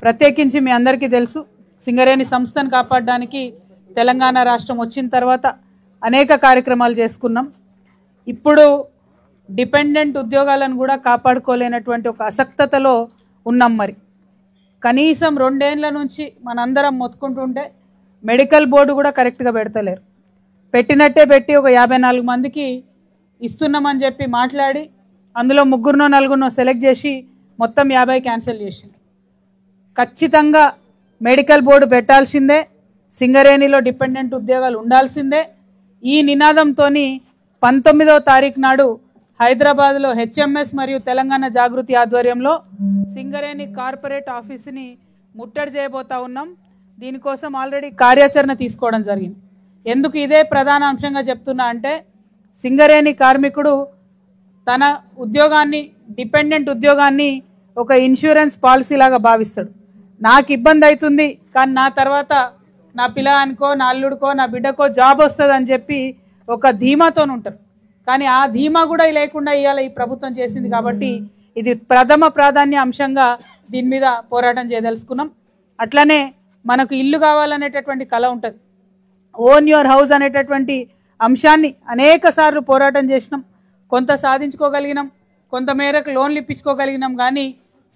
ప్రత్యేకించి మీ అందరికీ తెలుసు సింగరేణి సంస్థను కాపాడడానికి తెలంగాణ రాష్ట్రం వచ్చిన తర్వాత అనేక కార్యక్రమాలు చేసుకున్నాం. ఇప్పుడు డిపెండెంట్ ఉద్యోగాలను కూడా కాపాడుకోలేనటువంటి ఒక అసక్తతలో ఉన్నాం. మరి కనీసం 2 ఏళ్ల నుంచి మనందరం మొత్తుకుంటుంటే మెడికల్ బోర్డు కూడా కరెక్ట్గా పెడతలేరు. పెట్టినట్టే పెట్టి ఒక 54 మందికి ఇస్తున్నామని చెప్పి మాట్లాడి అందులో 3 4 సెలెక్ట్ చేసి మొత్తం 50 క్యాన్సిల్ చేసింది. ఖచ్చితంగా మెడికల్ బోర్డు పెట్టాల్సిందే, సింగరేణిలో డిపెండెంట్ ఉద్యోగాలు ఉండాల్సిందే. ఈ నినాదంతో 19వ తారీఖు నాడు హైదరాబాద్లో హెచ్ఎంఎస్ మరియు తెలంగాణ జాగృతి ఆధ్వర్యంలో సింగరేణి కార్పొరేట్ ఆఫీసుని ముట్టడి చేయబోతా ఉన్నాం. దీనికోసం ఆల్రెడీ కార్యాచరణ తీసుకోవడం జరిగింది. ఎందుకు ఇదే ప్రధాన అంశంగా చెప్తున్నా అంటే సింగరేణి కార్మికుడు తన ఉద్యోగాన్ని, డిపెండెంట్ ఉద్యోగాన్ని ఒక ఇన్సూరెన్స్ పాలసీ లాగా భావిస్తాడు. నాకు ఇబ్బంది అవుతుంది కానీ నా తర్వాత నా పిల్లగానికో, నా అల్లుడికో, నా బిడ్డకో జాబ్ వస్తుంది అని చెప్పి ఒక ధీమాతో ఉంటారు. కానీ ఆ ధీమా కూడా లేకుండా ఇవాళ ఈ ప్రభుత్వం చేసింది. కాబట్టి ఇది ప్రథమ ప్రాధాన్య అంశంగా దీని మీద పోరాటం చేయదలుచుకున్నాం. అట్లనే మనకు ఇల్లు కావాలనేటటువంటి కళ ఉంటుంది. ఓన్ యువర్ హౌస్ అనేటటువంటి అంశాన్ని అనేక సార్లు పోరాటం చేసినాం. కొంత సాధించుకోగలిగినాం, కొంత మేరకు లోన్లు ఇప్పించుకోగలిగినాం. కానీ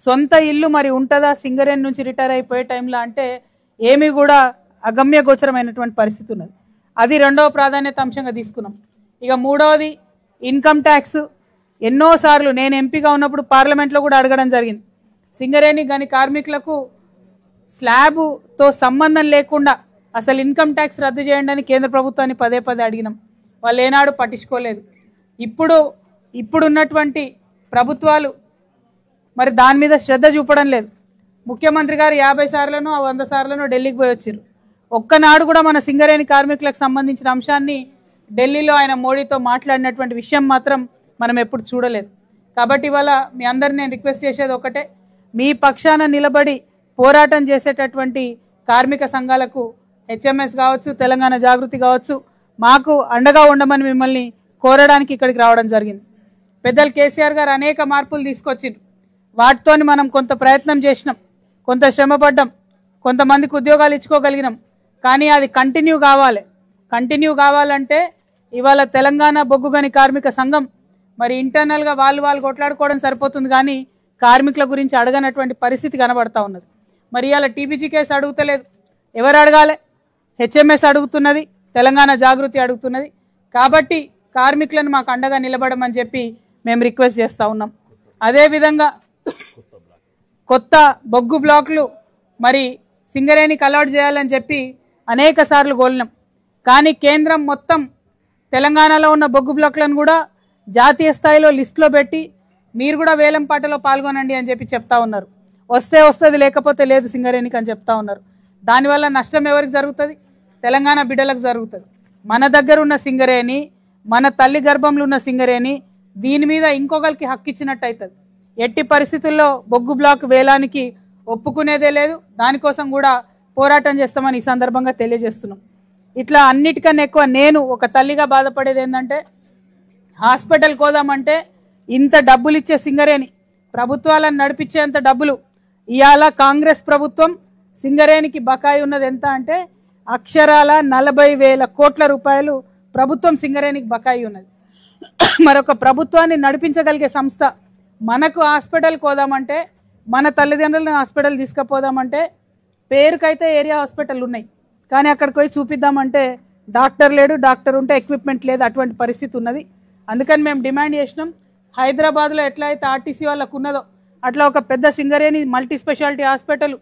సొంత ఇల్లు మరి ఉంటుందా సింగరేణి నుంచి రిటైర్ అయిపోయే టైంలో అంటే ఏమీ కూడా అగమ్య గోచరమైనటువంటి పరిస్థితి ఉన్నది. అది 2వ ప్రాధాన్యత అంశంగా తీసుకున్నాం. ఇక 3వది ఇన్కమ్ ట్యాక్స్. ఎన్నోసార్లు నేను ఎంపీగా ఉన్నప్పుడు పార్లమెంట్లో కూడా అడగడం జరిగింది. సింగరేణి గని కార్మికులకు స్లాబ్తో సంబంధం లేకుండా అసలు ఇన్కమ్ ట్యాక్స్ రద్దు చేయండి అని కేంద్ర ప్రభుత్వాన్ని పదే అడిగినాం. వాళ్ళు ఏనాడు పట్టించుకోలేదు. ఇప్పుడున్నటువంటి ప్రభుత్వాలు మరి దాని మీద శ్రద్ధ చూపడం లేదు. ముఖ్యమంత్రి గారు 50 సార్లను 100 సార్లను ఢిల్లీకి పోయి వచ్చారు. ఒక్కనాడు కూడా మన సింగరేణి కార్మికులకు సంబంధించిన అంశాన్ని ఢిల్లీలో ఆయన మోడీతో మాట్లాడినటువంటి విషయం మాత్రం మనం ఎప్పుడు చూడలేదు. కాబట్టి ఇవాళ మీ అందరిని నేను రిక్వెస్ట్ చేసేది ఒకటే, మీ పక్షాన నిలబడి పోరాటం చేసేటటువంటి కార్మిక సంఘాలకు హెచ్ఎంఎస్ కావచ్చు, తెలంగాణ జాగృతి కావచ్చు, మాకు అండగా ఉండమని మిమ్మల్ని కోరడానికి ఇక్కడికి రావడం జరిగింది. పెద్దలు కేసీఆర్ గారు అనేక మార్పులు తీసుకొచ్చిండ్రు. వాటితోని మనం కొంత ప్రయత్నం చేసినాం, కొంత శ్రమపడ్డాం, కొంతమందికి ఉద్యోగాలు ఇచ్చుకోగలిగినాం. కానీ అది కంటిన్యూ కావాలంటే ఇవాళ తెలంగాణ బొగ్గు గని కార్మిక సంఘం మరి ఇంటర్నల్గా వాళ్ళు కొట్లాడుకోవడం సరిపోతుంది. కానీ కార్మికుల గురించి అడగనటువంటి పరిస్థితి కనబడతా ఉన్నది. మరి ఇవాళ టీబీజీ కేసు అడుగుతలేదు. ఎవరు అడగాలి? హెచ్ఎంఎస్ అడుగుతున్నది, తెలంగాణ జాగృతి అడుగుతున్నది. కాబట్టి కార్మికులను మాకు అండగా నిలబడమని చెప్పి మేము రిక్వెస్ట్ చేస్తూ ఉన్నాం. అదేవిధంగా కొత్త బొగ్గు బ్లాకులు మరి సింగరేణికి అలాట్ చేయాలని చెప్పి అనేక సార్లు కోలినాం. కానీ కేంద్రం మొత్తం తెలంగాణలో ఉన్న బొగ్గు బ్లాకులను కూడా జాతీయ స్థాయిలో లిస్టులో పెట్టి మీరు కూడా వేలం పాటలో పాల్గొనండి అని చెప్పి చెప్తా ఉన్నారు. వస్తే వస్తుంది, లేకపోతే లేదు సింగరేణికి అని చెప్తా ఉన్నారు. దానివల్ల నష్టం ఎవరికి జరుగుతుంది? తెలంగాణ బిడ్డలకు జరుగుతుంది. మన దగ్గర ఉన్న సింగరేణి, మన తల్లి గర్భంలో ఉన్న సింగరేణి, దీని మీద ఇంకొకరికి హక్కు ఇచ్చినట్టు అవుతుంది. ఎట్టి పరిస్థితుల్లో బొగ్గు బ్లాక్ వేలానికి ఒప్పుకునేదే లేదు. దానికోసం కూడా పోరాటం చేస్తామని ఈ సందర్భంగా తెలియజేస్తున్నాం. ఇట్లా అన్నిటికన్నా ఎక్కువ నేను ఒక తల్లిగా బాధపడేది ఏంటంటే, హాస్పిటల్కి పోదామంటే ఇంత డబ్బులు ఇచ్చే సింగరేణి, ప్రభుత్వాలను నడిపించేంత డబ్బులు ఇవాళ కాంగ్రెస్ ప్రభుత్వం సింగరేణికి బకాయి ఉన్నది ఎంత అంటే అక్షరాల 40,000 కోట్ల రూపాయలు ప్రభుత్వం సింగరేణికి బకాయి ఉన్నది. మరొక ప్రభుత్వాన్ని నడిపించగలిగే సంస్థ మనకు హాస్పిటల్కి పోదామంటే, మన తల్లిదండ్రులను హాస్పిటల్ తీసుకుపోదామంటే పేరుకైతే ఏరియా హాస్పిటల్ ఉన్నాయి, కానీ అక్కడికి పోయి చూపిద్దామంటే డాక్టర్ లేడు, డాక్టర్ ఉంటే ఎక్విప్మెంట్ లేదు. అటువంటి పరిస్థితి ఉన్నది. అందుకని మేము డిమాండ్ చేసినాం, హైదరాబాద్లో ఎట్లా అయితే ఆర్టీసీ వాళ్ళకు ఉన్నదో అట్లా ఒక పెద్ద Singareni multi specialty hospital,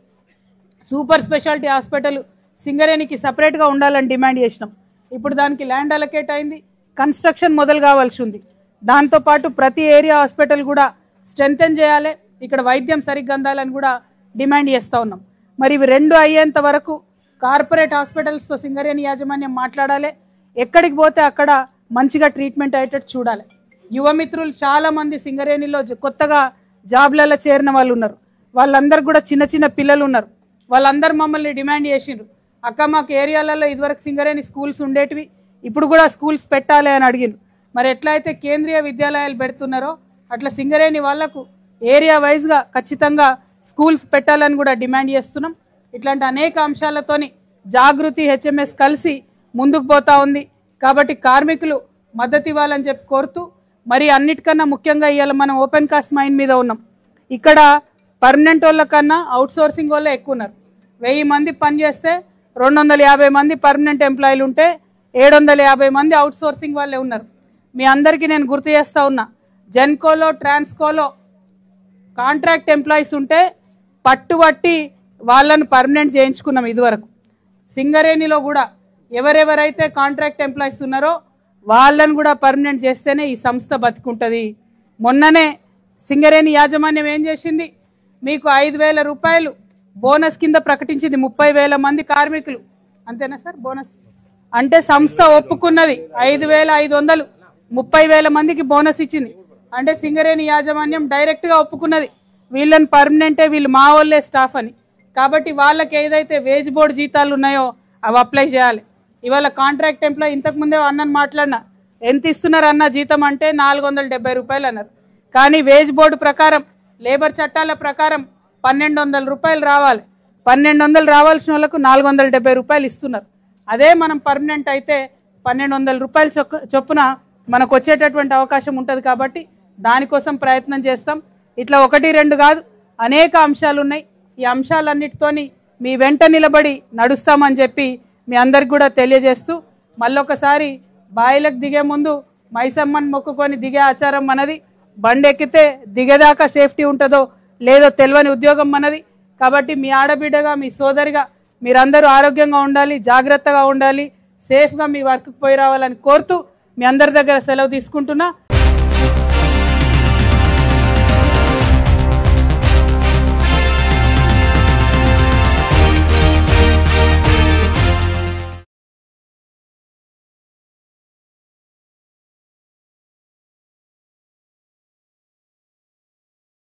super specialty hospital సింగరేణికి సపరేట్గా ఉండాలని డిమాండ్ చేసినాం. ఇప్పుడు దానికి ల్యాండ్ అలొకేట్ అయింది, కన్స్ట్రక్షన్ మొదలు కావాల్సి ఉంది. దాంతోపాటు ప్రతి ఏరియా హాస్పిటల్ కూడా స్ట్రెంథెన్ చేయాలి, ఇక్కడ వైద్యం సరిగ్గా అందాలని కూడా డిమాండ్ చేస్తూ ఉన్నాం. మరి ఇవి 2 అయ్యేంత వరకు కార్పొరేట్ హాస్పిటల్స్తో సింగరేణి యాజమాన్యం మాట్లాడాలి. ఎక్కడికి పోతే అక్కడ మంచిగా ట్రీట్మెంట్ అయ్యేటట్టు చూడాలి. యువమిత్రులు చాలామంది సింగరేణిలో కొత్తగా జాబ్లలో చేరిన వాళ్ళు ఉన్నారు. వాళ్ళందరూ కూడా చిన్న పిల్లలు ఉన్నారు. వాళ్ళందరూ మమ్మల్ని డిమాండ్ చేసిండ్రు, అక్క మాకు ఏరియాలలో ఇదివరకు సింగరేణి స్కూల్స్ ఉండేటివి, ఇప్పుడు కూడా స్కూల్స్ పెట్టాలి అని అడిగిండ్రు. మరి ఎట్లయితే కేంద్రీయ విద్యాలయాలు పెడుతున్నారో అట్లా సింగరేణి వాళ్లకు ఏరియా వైజ్గా ఖచ్చితంగా స్కూల్స్ పెట్టాలని కూడా డిమాండ్ చేస్తున్నాం. ఇట్లాంటి అనేక అంశాలతోని జాగృతి హెచ్ఎంఎస్ కలిసి ముందుకు పోతా ఉంది. కాబట్టి కార్మికులు మద్దతు ఇవ్వాలని చెప్పి కోరుతూ, మరి అన్నిటికన్నా ముఖ్యంగా ఇవాళ మనం ఓపెన్ కాస్ట్ మైన్ మీద ఉన్నాం. ఇక్కడ పర్మనెంట్ వాళ్ళ కన్నా అవుట్ సోర్సింగ్ వాళ్ళే ఎక్కువ ఉన్నారు. 1000 మంది పనిచేస్తే 250 మంది పర్మనెంట్ ఎంప్లాయీలు ఉంటే 750 మంది అవుట్ సోర్సింగ్ వాళ్ళే ఉన్నారు. మీ అందరికీ నేను గుర్తు చేస్తా ఉన్నా, జెన్కోలో ట్రాన్స్కోలో కాంట్రాక్ట్ ఎంప్లాయీస్ ఉంటే పట్టుబట్టి వాళ్ళను పర్మనెంట్ చేయించుకున్నాం ఇదివరకు. సింగరేణిలో కూడా ఎవరెవరైతే కాంట్రాక్ట్ ఎంప్లాయీస్ ఉన్నారో వాళ్ళను కూడా పర్మనెంట్ చేస్తేనే ఈ సంస్థ బతుకుంటుంది. మొన్ననే సింగరేణి యాజమాన్యం ఏం చేసింది, మీకు 5,000 రూపాయలు బోనస్ కింద ప్రకటించింది. 30,000 మంది కార్మికులు, అంతేనా సార్ బోనస్ అంటే? సంస్థ ఒప్పుకున్నది 5,500, 30,000 మందికి బోనస్ ఇచ్చింది. అంటే సింగరేణి యాజమాన్యం డైరెక్ట్గా ఒప్పుకున్నది వీళ్ళని పర్మనెంటే, వీళ్ళు మా వాళ్ళే స్టాఫ్ అని. కాబట్టి వాళ్ళకి ఏదైతే వేజ్ బోర్డు జీతాలు ఉన్నాయో అవి అప్లై చేయాలి. ఇవాళ కాంట్రాక్ట్ ఎంప్లాయీ, ఇంతకుముందే అన్నని మాట్లాడినా, ఎంత ఇస్తున్నారు అన్న జీతం అంటే 470 రూపాయలు అన్నారు. కానీ వేజ్ బోర్డు ప్రకారం, లేబర్ చట్టాల ప్రకారం 1,200 రూపాయలు రావాలి. 1,200 రావాల్సిన వాళ్ళకు 470 రూపాయలు ఇస్తున్నారు. అదే మనం పర్మనెంట్ అయితే 1,200 రూపాయలు చొప్పున మనకు వచ్చేటటువంటి అవకాశం ఉంటుంది. కాబట్టి దానికోసం ప్రయత్నం చేస్తాం. ఇట్లా 1, 2 కాదు, అనేక అంశాలు ఉన్నాయి. ఈ అంశాలన్నిటితోని మీ వెంట నిలబడి నడుస్తామని చెప్పి మీ అందరికి కూడా తెలియజేస్తూ, మళ్ళొకసారి బాయిలకు దిగే ముందు మైసమ్మని మొక్కుకొని దిగే ఆచారం మనది. బండెక్కితే దిగేదాకా సేఫ్టీ ఉంటుందో లేదో తెలియని ఉద్యోగం మనది. కాబట్టి మీ ఆడబిడ్డగా, మీ సోదరిగా మీరందరూ ఆరోగ్యంగా ఉండాలి, జాగ్రత్తగా ఉండాలి, సేఫ్గా మీ వర్క్కి పోయి రావాలని కోరుతూ మీ అందరి దగ్గర సెలవు తీసుకుంటున్నా.